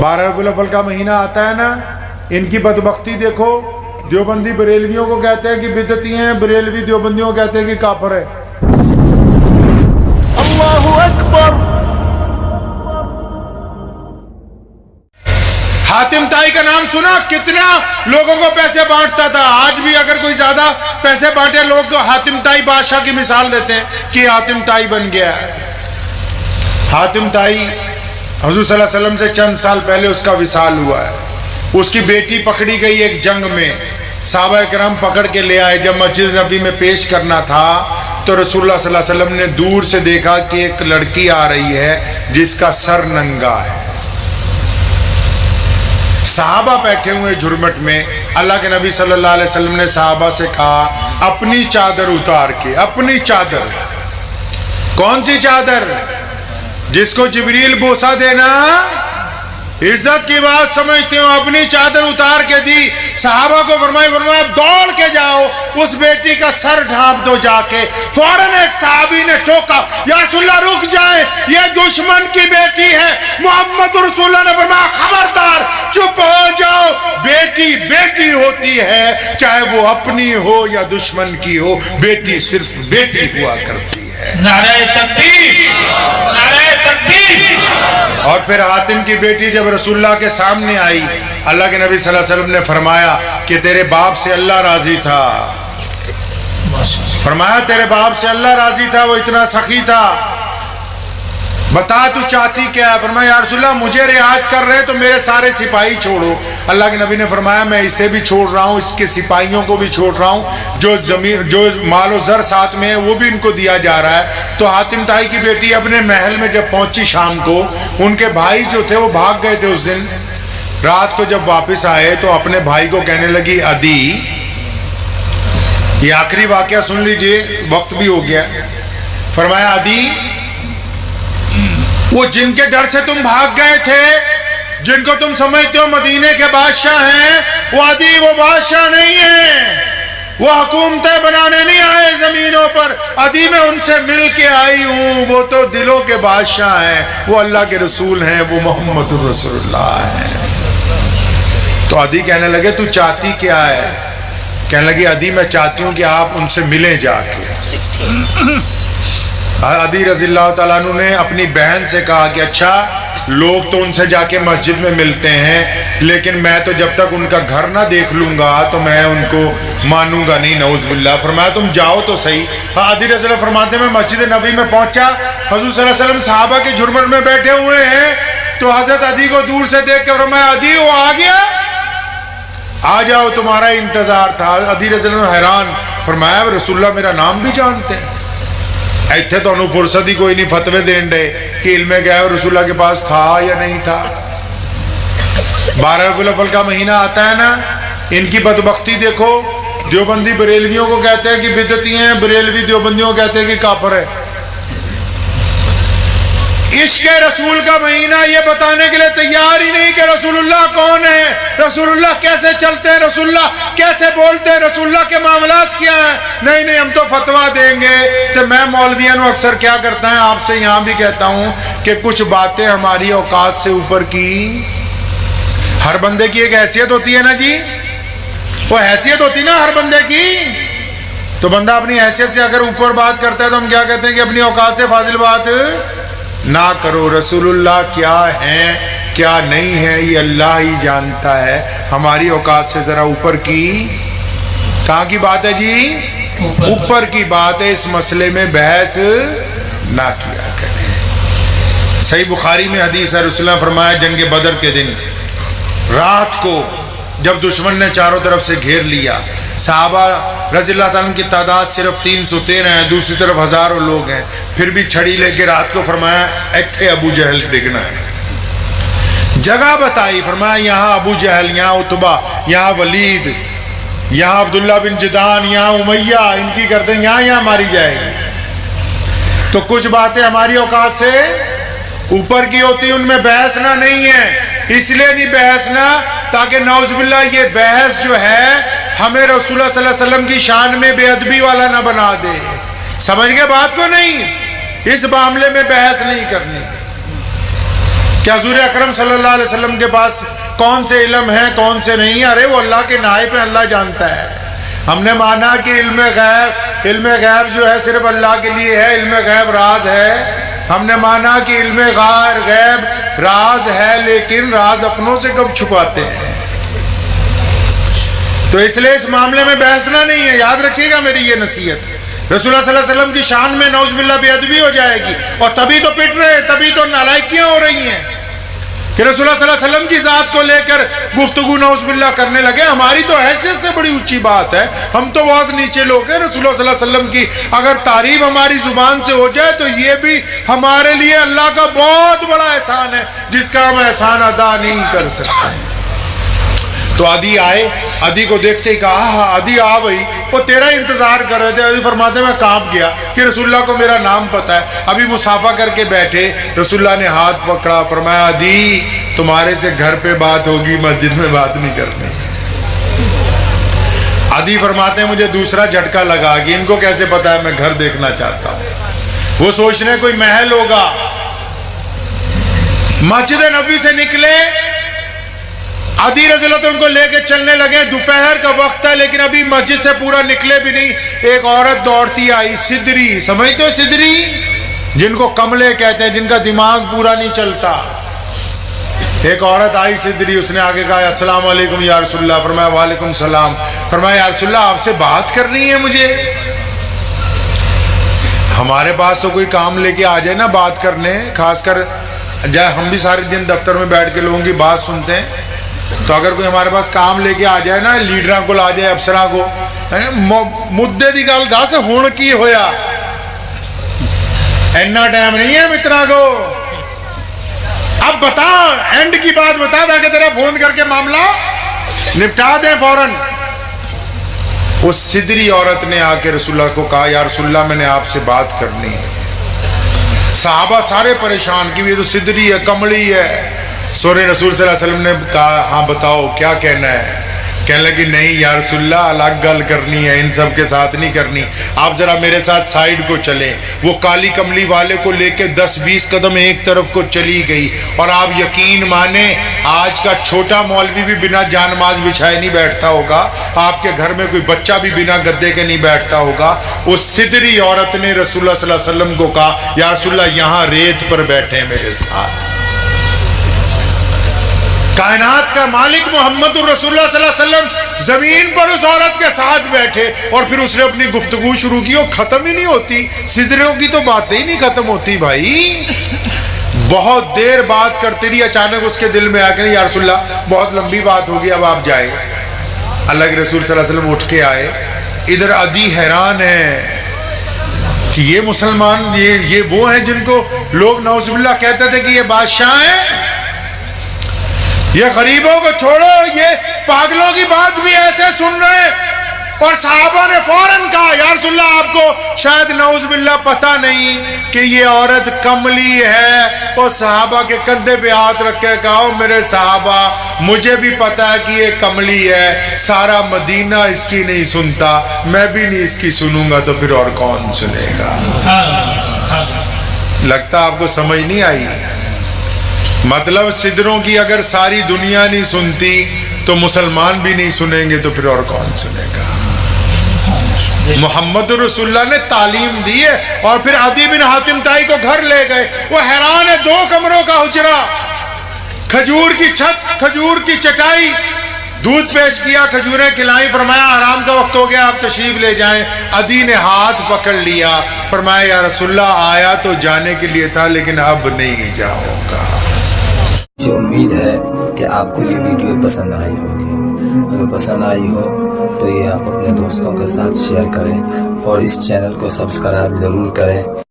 12 रबीउल अव्वल का महीना आता है ना, इनकी बदबख्ती देखो। देवबंदी बरेलवियों को कहते हैं कि बिदती हैं, बरेलवी देवबंदियों को कहते हैं कि काफिर है। अल्लाहु अकबर। हातिम ताई का नाम सुना? कितना लोगों को पैसे बांटता था। आज भी अगर कोई ज्यादा पैसे बांटे लोग तो हातिम ताई बादशाह की मिसाल देते हैं कि हातिम ताई बन गया है। हातिम ताई हुजूर सल्लल्लाहु अलैहि वसल्लम से चंद साल पहले उसका विसाल हुआ है। उसकी बेटी पकड़ी गई एक जंग में, सहाबा किराम पकड़ के ले आए। जब मस्जिद नबी में पेश करना था तो रसूलुल्लाह सल्लल्लाहु अलैहि वसल्लम ने दूर से देखा कि एक लड़की आ रही है जिसका सर नंगा है। सहाबा बैठे हुए झुरमट में। अल्लाह के नबी सल्लल्लाहु अलैहि वसल्लम ने सहाबा से कहा अपनी चादर उतार के, अपनी चादर। कौन सी चादर? जिसको जिब्रील बोसा देना इज्जत की बात समझते हो, अपनी चादर उतार के दी। सहाबा को फरमाया दौड़ के जाओ उस बेटी का सर ढांप दो जाके। फौरन एक सहाबी ने टोका, या रसूलल्लाह रुक जाए, ये दुश्मन की बेटी है। मोहम्मद रसूलुल्लाह ने फरमाया खबरदार, चुप हो जाओ। बेटी बेटी होती है, चाहे वो अपनी हो या दुश्मन की हो, बेटी सिर्फ बेटी हुआ करती है। नारे तकबीर, नारे तकबीर। और फिर हातिम की बेटी जब रसूलुल्लाह के सामने आई, अल्लाह के नबी सल्लल्लाहु अलैहि वसल्लम ने फरमाया कि तेरे बाप से अल्लाह राजी था। फरमाया तेरे बाप से अल्लाह राजी था, वो इतना सखी था। बता तू चाहती क्या है? फरमाया या रसूलल्लाह मुझे रियाज कर रहे तो मेरे सारे सिपाही छोड़ो। अल्लाह के नबी ने फरमाया मैं इसे भी छोड़ रहा हूँ, इसके सिपाहियों को भी छोड़ रहा हूँ, जो जमीन जो मालो ज़र साथ में है वो भी इनको दिया जा रहा है। तो हातिम ताई की बेटी अपने महल में जब पहुंची शाम को, उनके भाई जो थे वो भाग गए थे उस दिन। रात को जब वापस आए तो अपने भाई को कहने लगी अदी, ये आखिरी वाकया सुन लीजिए, वक्त भी हो गया। फरमाया अदी, वो जिनके डर से तुम भाग गए थे, जिनको तुम समझते हो मदीने के बादशाह हैं, वो अदी वो बादशाह नहीं है। वो हुकूमतें बनाने नहीं आए जमीनों पर। अदी मैं उनसे मिल के आई हूं, वो तो दिलों के बादशाह हैं, वो अल्लाह के रसूल हैं, वो मोहम्मद रसूलुल्लाह हैं। तो अदी कहने लगे तू चाहती क्या है? कहने लगी अदी मैं चाहती हूं कि आप उनसे मिलें जाके। अदी रज़ियल्लाहु ताला अन्हु ने अपनी बहन से कहा कि अच्छा लोग तो उनसे जाके मस्जिद में मिलते हैं, लेकिन मैं तो जब तक उनका घर ना देख लूंगा तो मैं उनको मानूंगा नहीं, नऊज़ बिल्लाह। फरमाया तुम जाओ तो सही। अदी रज़ियल्लाहु फरमाते मैं मस्जिद नबी में पहुंचा, हुज़ूर सल्लल्लाहु अलैहि वसल्लम सहाबा के झुरमट में बैठे हुए हैं। तो हजरत अदी को दूर से देख कर फरमाया अदी वो आ गया, आ जाओ तुम्हारा इंतजार था। अदी रज़ियल्लाहु हैरान, फरमाया रसूलुल्लाह मेरा नाम भी जानते हैं? इत्थे तो फुर्सत ही कोई नहीं फतवे देन डे कि इल्मे गैब रसूलुल्लाह के पास था या नहीं था। 12 रबीउल अव्वल का महीना आता है ना, इनकी बदबख्ती देखो। देवबंदी बरेलवियों को कहते हैं कि बिदती हैं, बरेलवी देवबंदियों को कहते हैं कि काफिर है। इश्क रसूल का महीना ये बताने के लिए तैयार ही नहीं कि रसूलुल्लाह कौन है, रसूलुल्लाह कैसे चलते हैं, रसूलुल्लाह कैसे बोलते हैं, रसूलुल्लाह के मामलात क्या हैं। नहीं नहीं हम तो फतवा देंगे। तो मैं मौलवियों को अक्सर क्या करता है, आपसे यहाँ भी कहता हूँ कि कुछ बातें हमारी औकात से ऊपर की। हर बंदे की एक हैसियत होती है ना जी, वो हैसियत होती ना हर बंदे की। तो बंदा अपनी हैसियत से अगर ऊपर बात करता है तो हम क्या कहते हैं कि अपनी औकात से फाजिल बात ना करो। रसूलुल्लाह क्या है क्या नहीं है ये अल्लाह ही जानता है। हमारी औकात से जरा ऊपर की कहाँ की बात है जी? ऊपर की बात है। इस मसले में बहस ना किया करें। सही बुखारी में हदीस है, रसूलुल्लाह फरमाया जंग बदर के दिन रात को जब दुश्मन ने चारों तरफ से घेर लिया, सहाबा रज़ियल्लाहु ताला की तादाद सिर्फ 313 है, दूसरी तरफ हजारों लोग हैं, फिर भी छड़ी लेके रात को फरमाया इत्थे अबू जहल डिगना है। जगह बताई, फरमाया यहाँ अबू जहल, यहाँ उतबा, यहाँ वलीद, यहाँ अब्दुल्ला बिन जिदान, यहाँ उमैया, इनकी गर्दन यहाँ मारी जाएगी। तो कुछ बातें हमारी औकात से ऊपर की होती, उनमें बहसना नहीं है। इसलिए नहीं बहसना ताकि नौज़ुबिल्लाह ये बहस जो है हमें रसूलुल्लाह सल्लल्लाहु अलैहि वसल्लम की शान में बेअदबी वाला ना बना दे। समझ गए बात को? नहीं, इस मामले में बहस नहीं करनी। کہ حضور اکرم صلی اللہ علیہ وسلم کے پاس کون سے علم ہیں کون سے نہیں. ارے وہ اللہ کے نائب ہیں, اللہ جانتا ہے. ہم نے مانا کہ علم غیب جو ہے صرف اللہ کے لیے ہے, علم غیب راز ہے. ہم نے مانا کہ علم غیب راز ہے, لیکن راز اپنوں سے کب چھپاتے ہیں. تو اس لیے اس معاملے میں بحثنا نہیں ہے. یاد رکھیے گا میری یہ نصیحت. رسول اللہ صلی اللہ علیہ وسلم کی شان میں نعوذ باللہ بے ادبی ہو جائے گی, اور تبھی تو پٹ رہے ہیں, تبھی تو نالائکیاں ہو رہی ہیں کہ رسول اللہ صلی اللہ علیہ وسلم کی ذات کو لے کر گفتگو نعوذ باللہ کرنے لگے. ہماری تو حیثیت سے بڑی اونچی بات ہے, ہم تو بہت نیچے لوگ ہیں. رسول اللہ صلی اللہ علیہ وسلم کی اگر تعریف ہماری زبان سے ہو جائے تو یہ بھی ہمارے لیے اللہ کا بہت بڑا احسان ہے, جس کا ہم احسان ادا نہیں کر سکتے. تو عدی آئے, عدی کو دیکھتے ہی کہا ہاں عدی آ بھائی, وہ تیرا انتظار کر رہے تھے. عدی فرماتے ہیں میں کانپ گیا کہ رسول اللہ کو میرا نام پتا ہے. ابھی مصافحہ کر کے بیٹھے, رسول اللہ نے ہاتھ پکڑا, فرمایا عدی تمہارے سے گھر پہ بات ہوگی, مسجد میں بات نہیں کرنی. عدی فرماتے ہیں مجھے دوسرا جھٹکا لگا کہ ان کو کیسے پتا ہے میں گھر دیکھنا چاہتا ہوں. وہ سوچ رہے کوئی محل ہوگا. مسجد نبوی سے نکلے, عدی رضی اللہ عنہ کو لے کے چلنے لگے. دوپہر کا وقت ہے لیکن ابھی مسجد سے پورا نکلے بھی نہیں. ایک عورت دوڑتی آئی, سدری, سمجھتے ہو سدری, جن کو کملے کہتے ہیں, جن کا دماغ پورا نہیں چلتا. ایک عورت آئی سدری, اس نے آگے کہا السلام علیکم یا رسول اللہ. فرمایا وعلیکم السلام. فرمایا یا رسول اللہ آپ سے بات کرنی ہے مجھے. ہمارے پاس تو کوئی کام لے کے آ جائے نا بات کرنے, خاص کر جائے ہم بھی سارے دن دفتر میں بیٹھ کے لوگوں کی بات سنتے ہیں, تو اگر کوئی ہمارے پاس کام لے کے آ جائے نا, لیڈراں کو لا جائے, افسراں کو, مدے دی گل دس ہن کی ہویا, اینا ٹائم نہیں ہے مترا کو, اب بتا اینڈ کی بات بتا تاکہ تیرا فون کر کے معاملہ نپٹا دیں فوراً. اس سدری عورت نے آ کے رسول اللہ کو کہا یا رسول اللہ میں نے آپ سے بات کرنی ہے. صحابہ سارے پریشان کہ یہ تو سدری ہے, کملی ہے. سورے رسول صلی اللہ علیہ وسلم نے کہا ہاں بتاؤ کیا کہنا ہے. کہنے لگی نہیں یا رسول اللہ الگ گل کرنی ہے, ان سب کے ساتھ نہیں کرنی. آپ ذرا میرے ساتھ سائیڈ کو چلیں. وہ کالی کملی والے کو لے کے 10-20 قدم ایک طرف کو چلی گئی. اور آپ یقین مانیں آج کا چھوٹا مولوی بھی بنا جانماز بچھائے نہیں بیٹھتا ہوگا, آپ کے گھر میں کوئی بچہ بھی بنا گدے کے نہیں بیٹھتا ہوگا. اس سدری عورت نے رسول اللہ صلی اللہ علیہ وسلم کو کہا یا رسول اللہ یہاں ریت پر بیٹھے میرے ساتھ. کائنات کا مالک محمد رسول اللہ صلی اللہ علیہ وسلم زمین پر اس عورت کے ساتھ بیٹھے, اور پھر اس نے اپنی گفتگو شروع کی. وہ ختم ہی نہیں ہوتی, سدریوں کی تو باتیں ہی نہیں ختم ہوتی بھائی. بہت دیر بات کرتی رہی, اچانک اس کے دل میں آ کے یا رسول اللہ بہت لمبی بات ہوگی, اب آپ جائیں. اللہ کے رسول صلی اللہ علیہ وسلم اٹھ کے آئے. ادھر عدی حیران ہے کہ یہ مسلمان یہ وہ ہیں جن کو لوگ نعوذ باللہ کہتے تھے کہ یہ بادشاہ ہیں. یہ غریبوں کو چھوڑو, یہ پاگلوں کی بات بھی ایسے سن رہے. اور صحابہ نے فوراً کہا یا رسول اللہ آپ کو شاید نعوذ باللہ پتہ نہیں کہ یہ عورت کملی ہے. اور صحابہ کے کندھے پہ ہاتھ رکھ کے کہا میرے صحابہ مجھے بھی پتا ہے کہ یہ کملی ہے, سارا مدینہ اس کی نہیں سنتا, میں بھی نہیں اس کی سنوں گا, تو پھر اور کون سنے گا. لگتا آپ کو سمجھ نہیں آئی. مطلب سدروں کی اگر ساری دنیا نہیں سنتی تو مسلمان بھی نہیں سنیں گے, تو پھر اور کون سنے گا. محمد رسول اللہ نے تعلیم دی ہے. اور پھر عدی بن حاتم تائی کو گھر لے گئے. وہ حیران ہے, 2 کمروں کا حجرہ, کھجور کی چھت, کھجور کی چٹائی, دودھ پیش کیا, کھجوریں کھلائیں. فرمایا آرام کا وقت ہو گیا, آپ تشریف لے جائیں. عدی نے ہاتھ پکڑ لیا, فرمایا یا رسول اللہ آیا تو جانے کے لیے تھا لیکن اب نہیں جاؤں گا. مجھے امید ہے کہ آپ کو یہ ویڈیو پسند آئی ہوگی. اگر پسند آئی ہو تو یہ آپ اپنے دوستوں کے ساتھ شیئر کریں اور اس چینل کو سبسکرائب ضرور کریں.